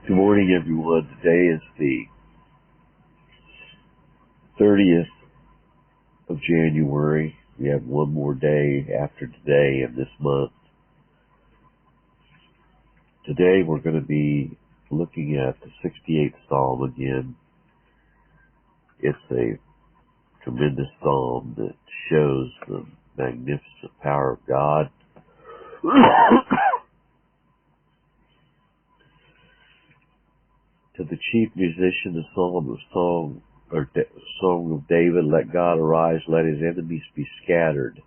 Good morning, everyone. Today is the 30th of January. We have one more day after today in this month. Today we're going to be looking at the 68th Psalm again. It's a tremendous psalm that shows the magnificent power of God. To the chief musician, the song of David, let God arise, let his enemies be scattered.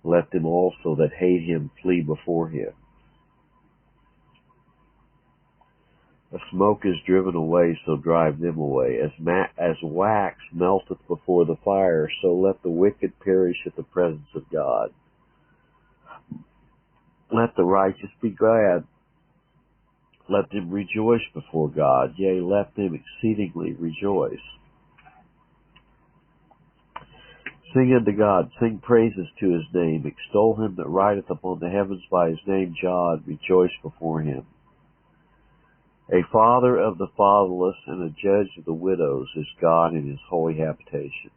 Let them also that hate him flee before him. A smoke is driven away, so drive them away. As wax melteth before the fire, so let the wicked perish at the presence of God. Let the righteous be glad. Let them rejoice before God, yea, let them exceedingly rejoice. Sing unto God, sing praises to his name, extol him that rideth upon the heavens by his name, God, rejoice before him. A father of the fatherless and a judge of the widows is God in his holy habitation.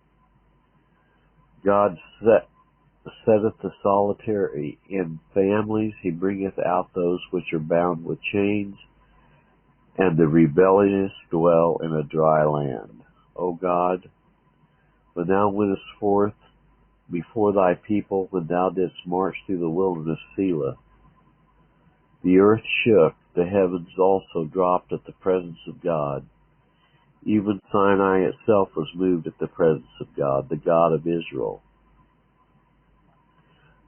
God setteth the solitary in families, he bringeth out those which are bound with chains, and the rebellious dwell in a dry land. O God, when thou wentest forth before thy people, when thou didst march through the wilderness, Selah, the earth shook, the heavens also dropped at the presence of God. Even Sinai itself was moved at the presence of God, the God of Israel.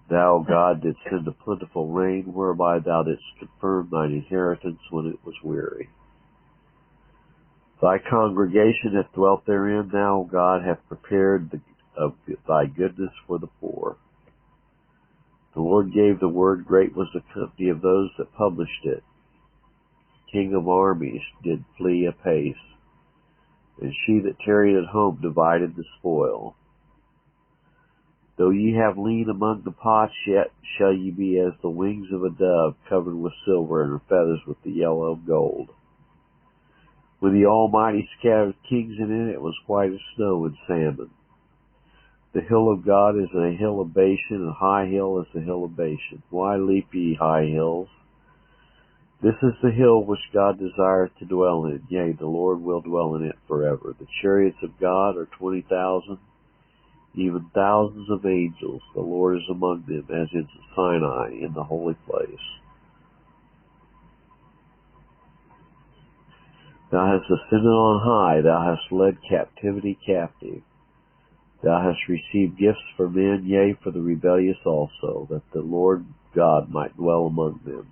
Thou, God, didst send a plentiful rain, whereby thou didst confirm thine inheritance when it was weary. Thy congregation hath dwelt therein, thou, God, hast prepared of thy goodness for the poor. The Lord gave the word, great was the company of those that published it. King of armies did flee apace, and she that tarried at home divided the spoil. Though ye have lean among the pots, yet shall ye be as the wings of a dove, covered with silver, and her feathers with the yellow of gold. When the Almighty scattered kings in it, it was white as snow and salmon. The hill of God is a hill of Bashan, and high hill is the hill of Bashan. Why leap ye, high hills? This is the hill which God desireth to dwell in. Yea, the Lord will dwell in it forever. The chariots of God are 20,000. Even thousands of angels, the Lord is among them, as in Sinai, in the holy place. Thou hast ascended on high, thou hast led captivity captive. Thou hast received gifts for men, yea, for the rebellious also, that the Lord God might dwell among them.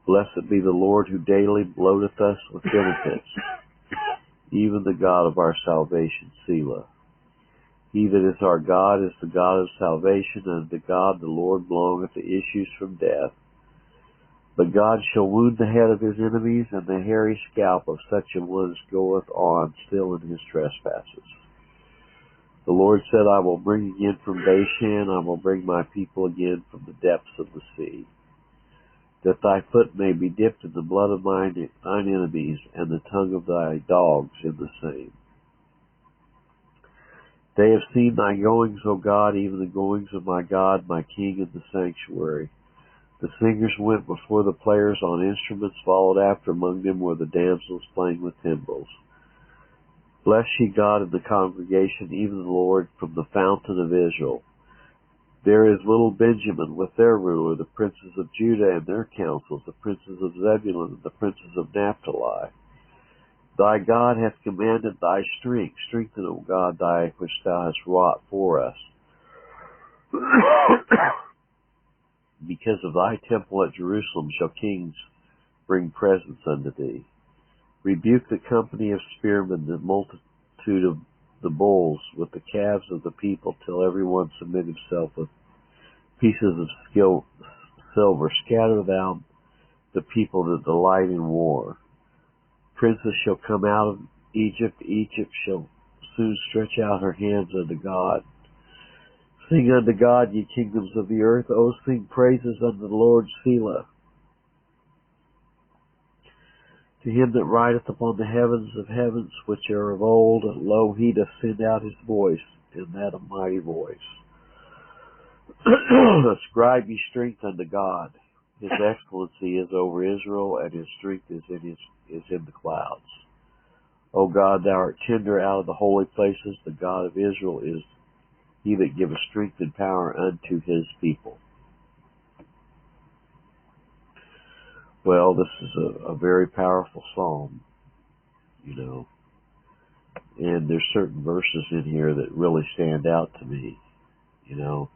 Blessed be the Lord, who daily loadeth us with benefits, even the God of our salvation, Selah. He that is our God is the God of salvation, and to God the Lord belongeth the issues from death. But God shall wound the head of his enemies, and the hairy scalp of such a one as goeth on still in his trespasses. The Lord said, I will bring again from Bashan, I will bring my people again from the depths of the sea, that thy foot may be dipped in the blood of thine enemies, and the tongue of thy dogs in the same. They have seen thy goings, O God, even the goings of my God, my King in the sanctuary. The singers went before the players on instruments, followed after among them were the damsels playing with timbrels. Bless ye God in the congregation, even the Lord from the fountain of Israel. There is little Benjamin with their ruler, the princes of Judah and their councils, the princes of Zebulun and the princes of Naphtali. Thy God hath commanded thy strength. Strengthen, O God, thy which thou hast wrought for us. Because of thy temple at Jerusalem shall kings bring presents unto thee. Rebuke the company of spearmen, the multitude of the bulls, with the calves of the people, till every one submit himself with pieces of silver. Scatter thou the people that delight in war. Princes shall come out of Egypt. Egypt shall soon stretch out her hands unto God. Sing unto God, ye kingdoms of the earth. O sing praises unto the Lord, Selah. To him that rideth upon the heavens of heavens, which are of old, lo, he doth send out his voice, and that a mighty voice. Ascribe ye strength unto God. His excellency is over Israel, and his strength is in the clouds. O God, thou art tender out of the holy places. The God of Israel is he that giveth strength and power unto his people. Well, this is a very powerful psalm, and there's certain verses in here that really stand out to me, The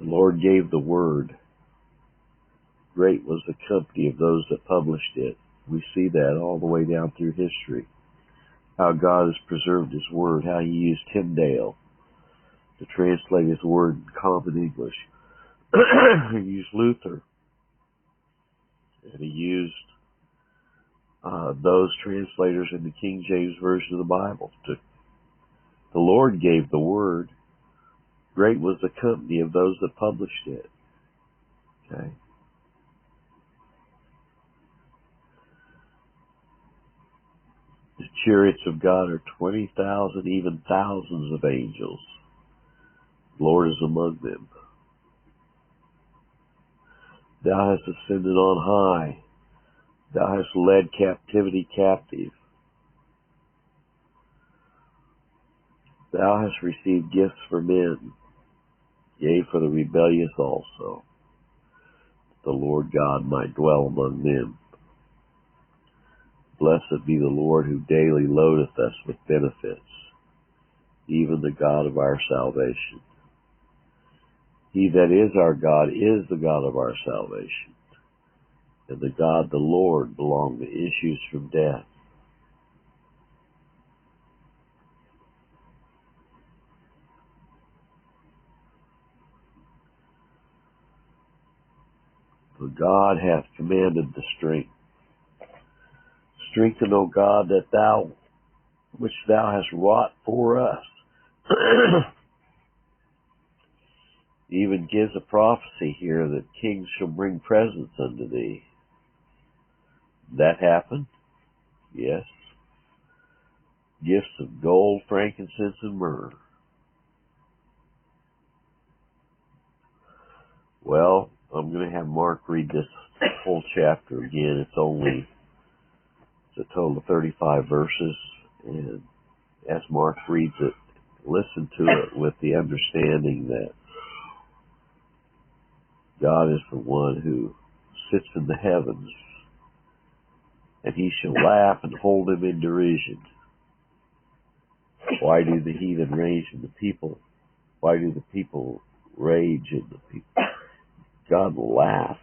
Lord gave the word. Great was the company of those that published it. We see that all the way down through history. How God has preserved his word, how he used Tyndale to translate his word in common English. He used Luther, and he used those translators in the King James Version of the Bible. The Lord gave the word. Great was the company of those that published it. Okay. The chariots of God are 20,000, even thousands of angels. The Lord is among them. Thou hast ascended on high. Thou hast led captivity captive. Thou hast received gifts for men, yea, for the rebellious also. The Lord God might dwell among them. Blessed be the Lord who daily loadeth us with benefits, even the God of our salvation. He that is our God is the God of our salvation, and the God, the Lord, belong to issues from death. For God hath commanded the strength. Strengthen, O God, which thou hast wrought for us. Even gives a prophecy here that kings shall bring presents unto thee. That happened? Yes. Gifts of gold, frankincense, and myrrh. Well, I'm going to have Mark read this whole chapter again. It's a total of 35 verses, and as Mark reads it, listen to it with the understanding that God is the one who sits in the heavens, and he shall laugh and hold him in derision. Why do the heathen rage in the people? Why do the people rage in the people? God will laugh.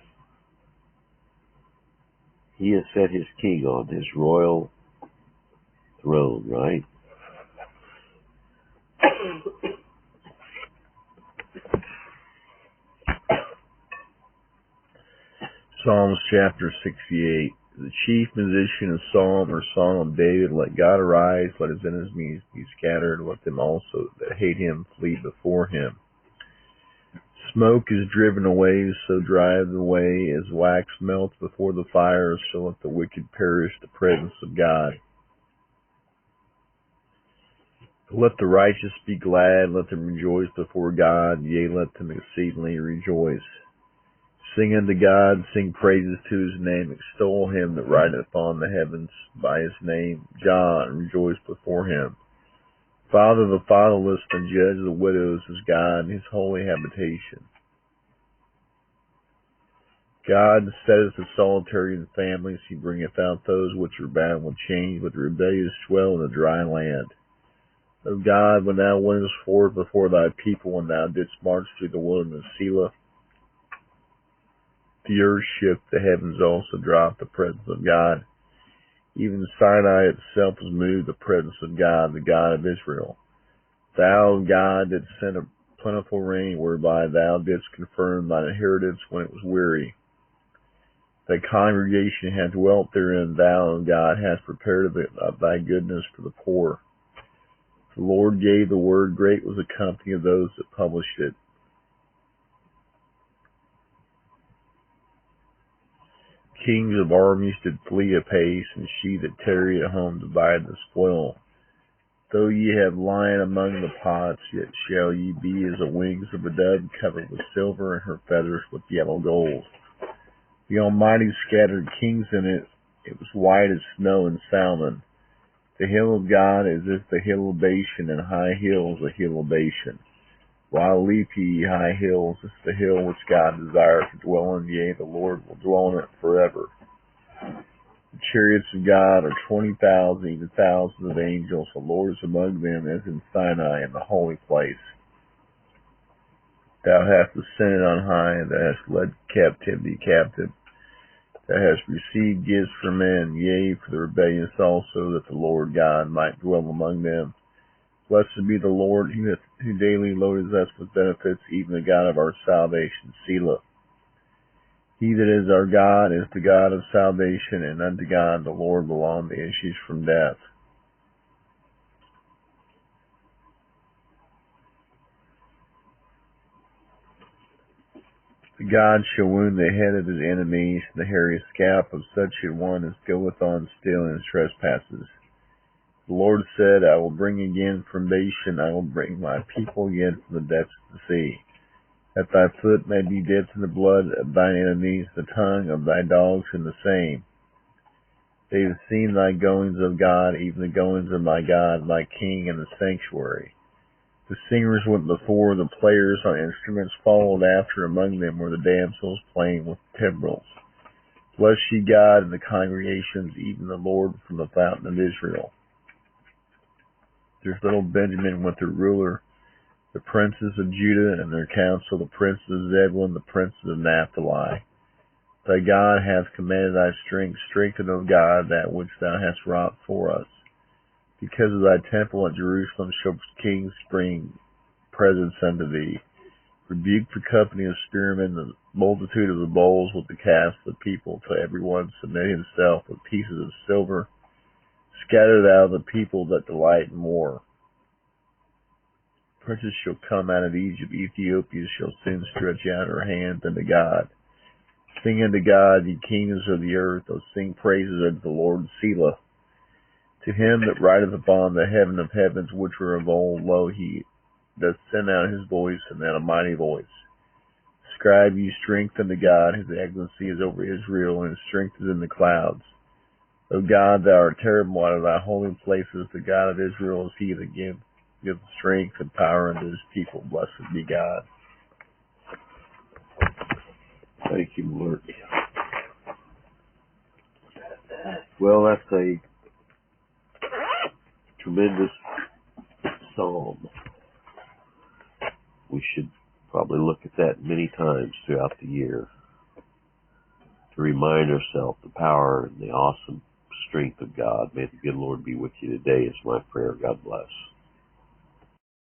He has set his king on his royal throne, right? Psalms chapter 68. The chief musician of Psalm or Song of David. Let God arise, let his enemies be scattered, let them also that hate him flee before him. Smoke is driven away, so drive away as wax melts before the fire, so let the wicked perish the presence of God. Let the righteous be glad, let them rejoice before God, yea, let them exceedingly rejoice. Sing unto God, sing praises to his name, extol him that rideth upon the heavens by his name, Jah, and rejoice before him. Father of the fatherless, and judge of the widows is God, in his holy habitation. God setteth the solitary in families, he bringeth out those which are bound with chains, but the rebellious dwell in the dry land. O God, when thou wentest forth before thy people, when thou didst march through the wilderness, Selah, the earth shook, the heavens also dropped the presence of God. Even Sinai itself was moved, the presence of God, the God of Israel. Thou, God, didst send a plentiful rain, whereby thou didst confirm thine inheritance when it was weary. Thy congregation hath dwelt therein, thou, God, hast prepared of thy goodness for the poor. The Lord gave the word, great was the company of those that published it. Kings of armies did flee apace, and she that tarried at home divide the spoil. Though ye have lion among the pots, yet shall ye be as the wings of a dove covered with silver, and her feathers with yellow gold. The Almighty scattered kings in it. It was white as snow and salmon. The hill of God is as the hill of Bashan, and high hills the hill of Bashan. While leap ye, high hills, is the hill which God desires to dwell in, yea, the Lord will dwell in it forever. The chariots of God are 20,000, even thousands of angels. The Lord is among them, as in Sinai, in the holy place. Thou hast ascended on high, and thou hast led captivity captive. Thou hast received gifts for men, yea, for the rebellious also, that the Lord God might dwell among them. Blessed be the Lord, who daily loadeth us with benefits, even the God of our salvation. Selah. He that is our God is the God of salvation, and unto God the Lord belong the issues from death. The God shall wound the head of his enemies, and the hairy scalp of such a one as goeth on still in his trespasses. The Lord said, I will bring again from Bashan, I will bring my people again from the depths of the sea. That thy foot may be dipped in the blood of thine enemies, the tongue of thy dogs in the same. They have seen thy goings of God, even the goings of my God, my King in the sanctuary. The singers went before, the players on instruments followed after. Among them were the damsels playing with timbrels. Bless ye God in the congregations, even the Lord from the fountain of Israel. There's little Benjamin with their ruler, the princes of Judah and their council, the princes of Zebulun, the princes of Naphtali. Thy God hath commanded thy strength. Strengthen, O God, that which thou hast wrought for us. Because of thy temple at Jerusalem shall kings bring presents unto thee. Rebuke the company of spearmen, the multitude of the bowls with the calves of the people, till every one submit himself with pieces of silver. Scatter thou the people that delight in war. Princes shall come out of Egypt. Ethiopia shall soon stretch out her hand unto God. Sing unto God, ye kingdoms of the earth. O sing praises unto the Lord. Selah. To him that rideth upon the heaven of heavens, which were of old, lo, he doth send out his voice, and that a mighty voice. Ascribe ye strength unto God. His excellency is over Israel, and his strength is in the clouds. O God, thou art terrible out of thy holy places. The God of Israel is he that giveth strength and power unto his people. Blessed be God. Thank you, Lord. Well, that's a tremendous psalm. We should probably look at that many times throughout the year to remind ourselves the power and the awesome strength of God. May the good Lord be with you today is my prayer. God bless.